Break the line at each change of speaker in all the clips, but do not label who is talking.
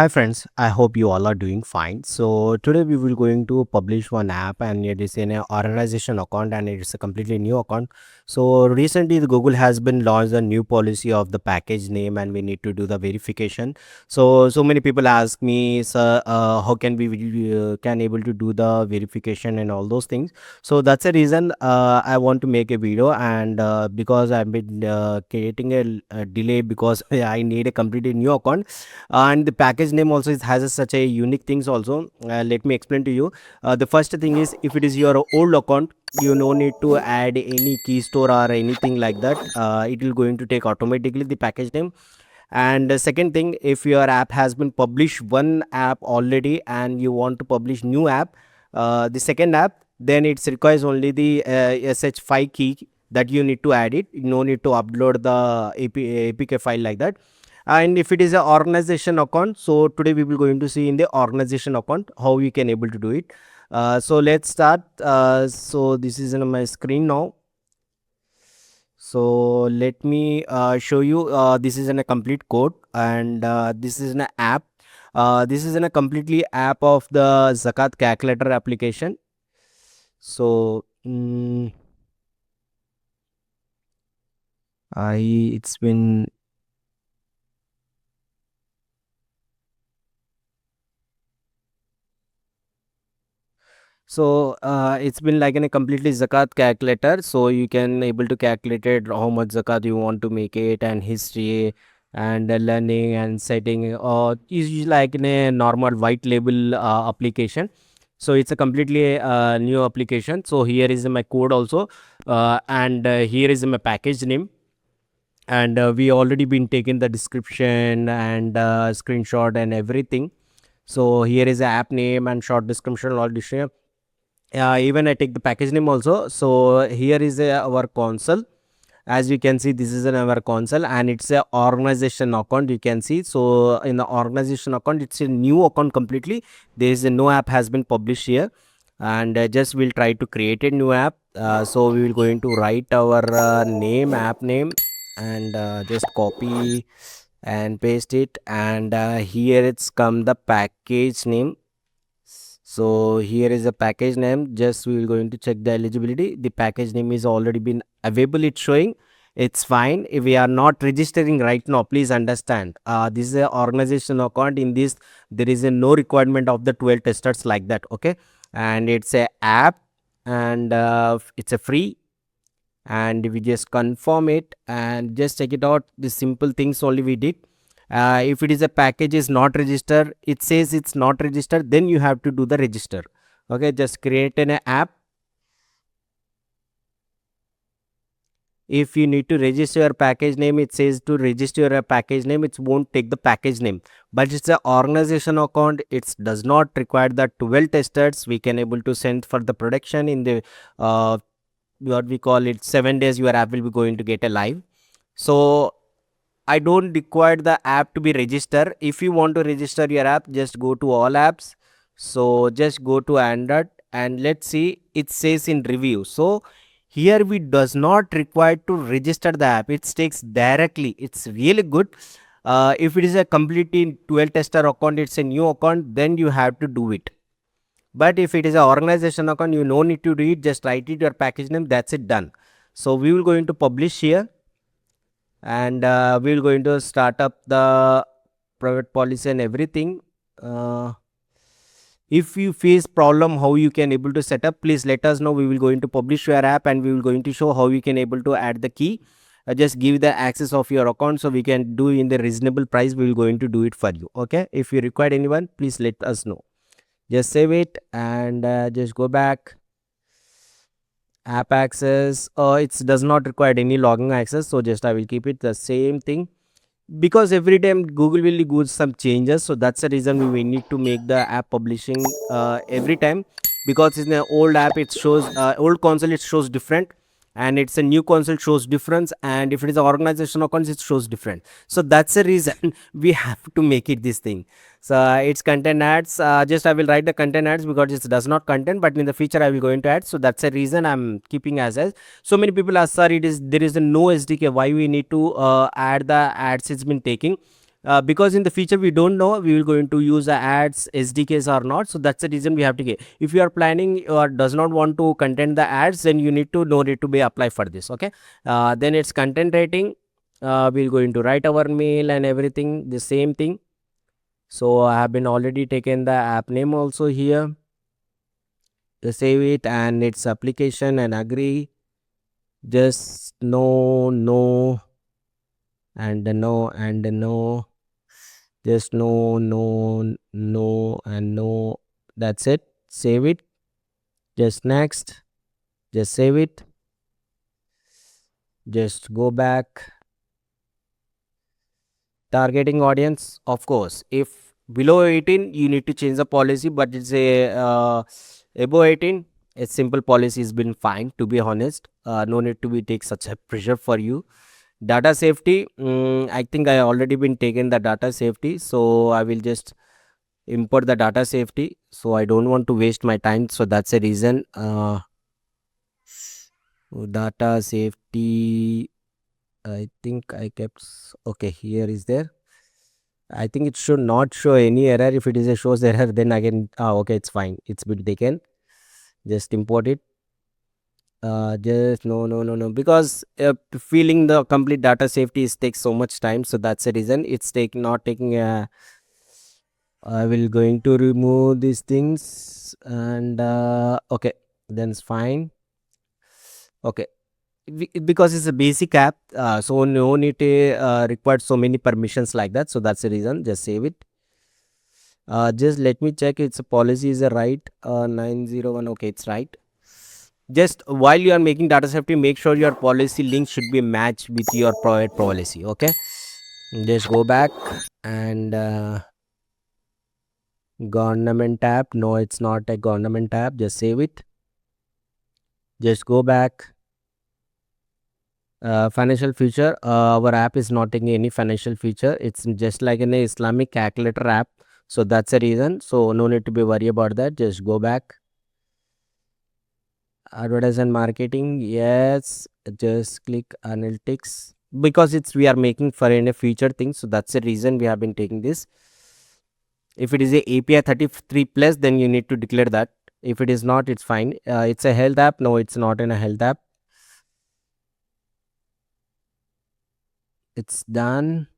Hi friends, I hope you all are doing fine. So today we will going to publish one app and it is in an organization account and it's a completely new account. So recently the Google has been launched a new policy of the package name and we need to do the verification. So many people ask me, sir, how can we can able to do the verification and all those things. So that's the reason I want to make a video and because I've been creating a delay because I need a completely new account and the package name also has such a unique things also. Let me explain to you. The first thing is, if it is your old account, you no need to add any key store or anything like that. It will going to take automatically the package name. And the second thing, if your app has been published one app already and you want to publish new app, the second app, then it requires only the sh5 key that you need to add it. No need to upload the apk file like that. And if it is an organization account, so today we will going to see in the organization account how we can able to do it. So let's start. So this is in my screen now. So let me show you. This is in a complete code and this is an app. This is in a completely app of the Zakat calculator application. So I it's been So it's been like in a completely zakat calculator. So you can able to calculate it how much zakat you want to make it and history and learning and setting. Is like in a normal white label application. So it's a completely new application. So here is my code also, and here is my package name. And we already been taking the description and screenshot and everything. So here is the app name and short description all this. Even I take the package name also. So here is our console. As you can see, this is our console and it's a organization account. You can see, so in the organization account, it's a new account completely. There is a no app has been published here, and just we'll try to create a new app. So we will going to write our name, app name, and just copy and paste it. And here it's come the package name. So here is the package name. Just we will going to check the eligibility. The package name is already been available. It's showing. It's fine. If we are not registering right now, please understand. This is an organization account. In this, there is a no requirement of the 12 testers like that. Okay, and it's a app, and it's a free. And we just confirm it and just check it out. The simple things only we did. If it is a package is not registered, it says it's not registered, then you have to do the register. Okay, just create an app. If you need to register your package name, it says to register your package name, it won't take the package name, but it's an organization account. It does not require the 12 testers. We can able to send for the production in the what we call it 7 days. Your app will be going to get a live. So I don't require the app to be registered. If you want to register your app, just go to all apps. So just go to Android and let's see, it says in review. So here we does not require to register the app. It takes directly. It's really good. If it is a completely 12 tester account, it's a new account, then you have to do it. But if it is an organization account, you no need to do it. Just write it your package name. That's it, done. So we will going to publish here and we will going to start up the private policy and everything. If you face problem how you can able to set up, please let us know. We will going to publish your app and we will going to show how you can able to add the key. Just give the access of your account so we can do in the reasonable price. We will going to do it for you. Okay, if you require anyone, please let us know. Just save it and just go back. App access, it does not require any logging access, so just I will keep it the same thing because every time Google will do some changes. So that's the reason we will need to make the app publishing every time, because in the old app it shows old console it shows different, and it's a new console shows difference, and if it is an organization accounts it shows different. So that's the reason we have to make it this thing. So it's content ads. Just I will write the content ads because it does not content, but in the future I will going to add. So that's the reason I'm keeping as is. So many people ask, sir, it is there is a no SDK, why we need to add the ads it's been taking. because in the future we don't know we will going to use the ads SDKs or not. So that's the reason we have to get. If you are planning or does not want to content the ads, then you need to no need to be apply for this. Okay. Then it's content rating. We're going to write our mail and everything the same thing. So I have been already taken the app name also here. Save it and its application and agree. Just no and no. Just no and no. That's it. Save it. Just next. Just save it. Just go back. Targeting audience, of course. If below 18, you need to change the policy, but it's a above 18. A simple policy has been fine. To be honest, no need to be take such a pressure for you. Data safety. I think I already been taken the data safety, so I will just import the data safety. So I don't want to waste my time. So that's a reason. Data safety. I think I kept. Okay, here is there. I think it should not show any error. If it is a shows error, then again, okay, it's fine. It's been taken. Just import it. Just no, because feeling the complete data safety is takes so much time. So that's the reason it's take not taking a. I will going to remove these things and okay, then it's fine. Okay, because it's a basic app, so no need to require so many permissions like that. So that's the reason. Just save it. Just let me check its policy is a right 901. Okay, it's right. Just while you are making data safety, make sure your policy link should be matched with your private policy. Okay, just go back and government tab. No, it's not a government tab. Just save it. Just go back. Financial feature. Our app is not taking any financial feature. It's just like an Islamic calculator app. So that's the reason. So no need to be worried about that. Just go back. Advertisement marketing. Yes. Just click analytics because it's we are making for any future thing. So that's the reason we have been taking this. If it is a API 33 plus, then you need to declare that. If it is not, it's fine. It's a health app. No, it's not in a health app. It's done.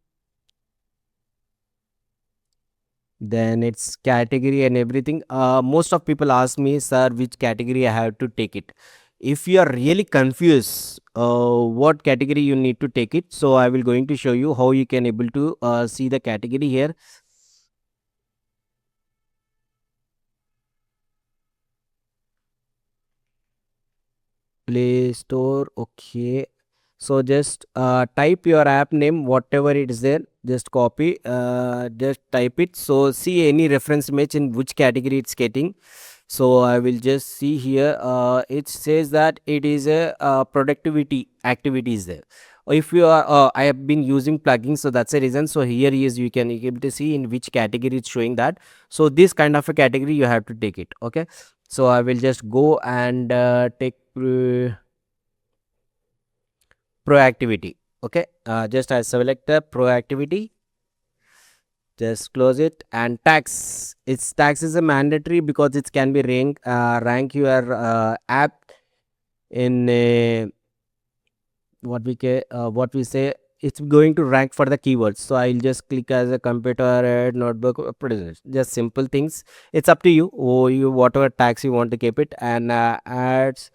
Then it's category and everything. Most of people ask me, sir, which category I have to take it. If you are really confused what category you need to take it, so I will going to show you how you can able to see the category here. Play Store. Okay, so just type your app name, whatever it is there, just copy, just type it. So see any reference image in which category it's getting. So I will just see here. It says that it is a productivity activities there. If you are, I have been using plugins, so that's a reason. So here is you able to see in which category it's showing that. So this kind of a category you have to take it. Okay. So I will just go and take proactivity. Okay, just I select the proactivity, just close it. And tax, its tax is a mandatory because it can be rank your app in what we say, it's going to rank for the keywords. So I'll just click as a computer notebook producer, just simple things. It's up to you, or you whatever tax you want to keep it. And ads,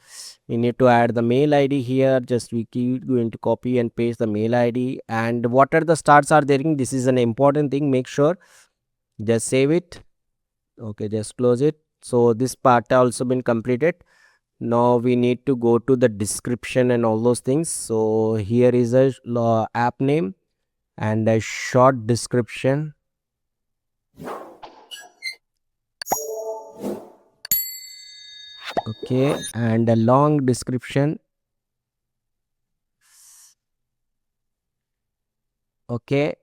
we need to add the mail ID here. Just we keep going to copy and paste the mail ID. And what are the starts are there, this is an important thing, make sure. Just save it. Okay, just close it. So this part also been completed. Now we need to go to the description and all those things. So here is a app name and a short description. Okay, and a long description. Okay,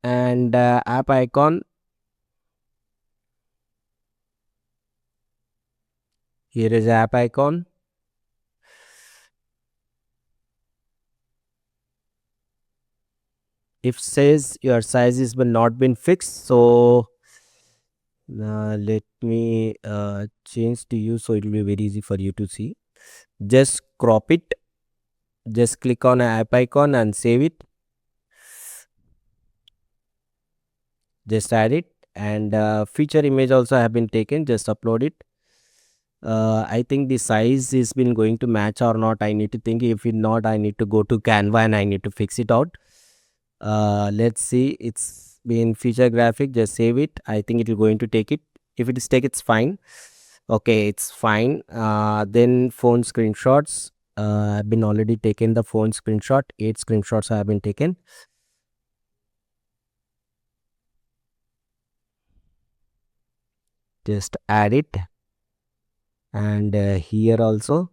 and app icon. Here is app icon. if says your size is but not been fixed, so let me change to you, so it will be very easy for you to see. Just crop it, just click on a app icon and save it, just add it, and feature image also have been taken, just upload it. I think the size is been going to match or not, I need to think. If it not, I need to go to Canva and I need to fix it out. Let's see, it's been feature graphic, just save it. I think it will going to take it. If it is take, it's fine. Okay, it's fine. Then phone screenshots, I've been already taken the phone screenshot. 8 screenshots have been taken. Just add it, and here also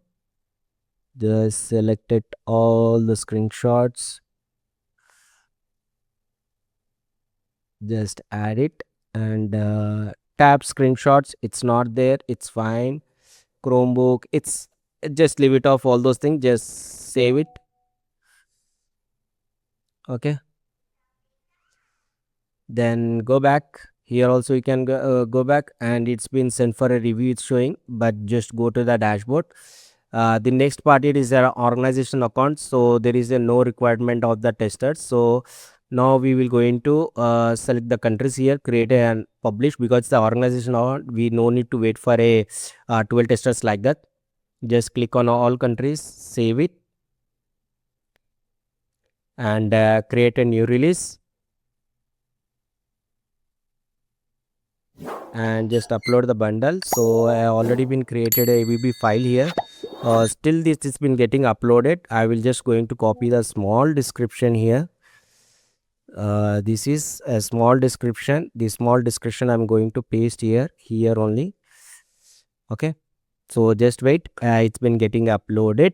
just selected all the screenshots, just add it, and tab screenshots, it's not there, it's fine. Chromebook, it's just leave it off, all those things, just save it. Okay, then go back. Here also you can go back, and it's been sent for a review, it's showing, but just go to the dashboard. The next part, it is our organization account, so there is a no requirement of the testers. So now we will going to select the countries here, create and publish, because the organization account, we no need to wait for a 12 testers like that. Just click on all countries, save it, and create a new release, and just upload the bundle. So I already been created a ABB file here. Still this is been getting uploaded. I will just going to copy the small description here. This is a small description. The small description I'm going to paste here only. Okay, so just wait, it's been getting uploaded.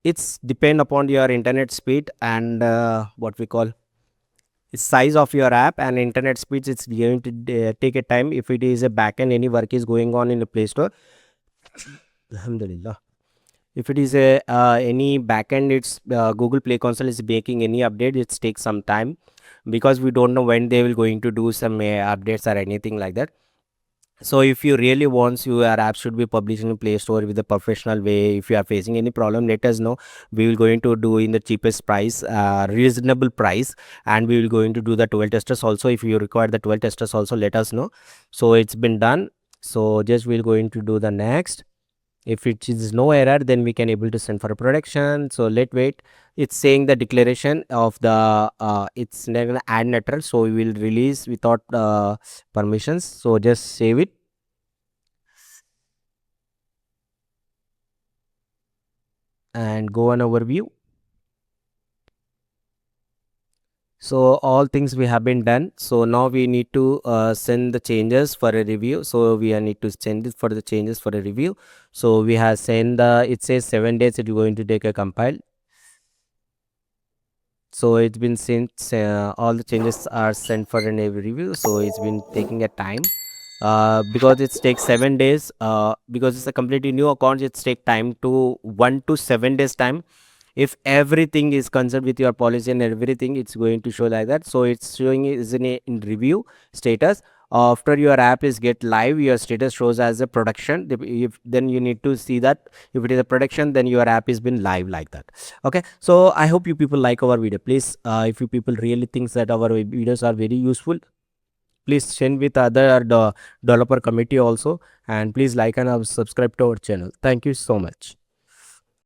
It's depend upon your internet speed and what we call size of your app and internet speeds. It's going to take a time. If it is a backend, any work is going on in the Play Store, alhamdulillah. If it is a any backend, it's Google Play Console is making any update, it takes some time, because we don't know when they will going to do some updates or anything like that. So if you really want your app should be published in Play Store with a professional way, if you are facing any problem, let us know. We will going to do in the cheapest price, reasonable price, and we will going to do the 12 testers also. If you require the 12 testers also, let us know. So it's been done. So just we'll going to do the next. If it is no error, then we can able to send for a production. So let wait, it's saying the declaration of the it's not gonna add neutral, so we will release without permissions. So just save it, and go on overview. So all things we have been done. So now we need to send the changes for a review. So we need to send it for the changes for a review. So we have sent the, it says 7 days it is going to take a compile. So it's been sent, all the changes are sent for an review. So it's been taking a time, because it takes 7 days, because it's a completely new account, it takes time to 1 to 7 days time. If everything is concerned with your policy and everything, it's going to show like that. So it's showing is in review status. After your app is get live, your status shows as a production. If then you need to see that if it is a production, then your app is been live like that. Okay, so I hope you people like our video. Please, if you people really thinks that our videos are very useful, please share with other developer committee also, and please like and subscribe to our channel. Thank you so much.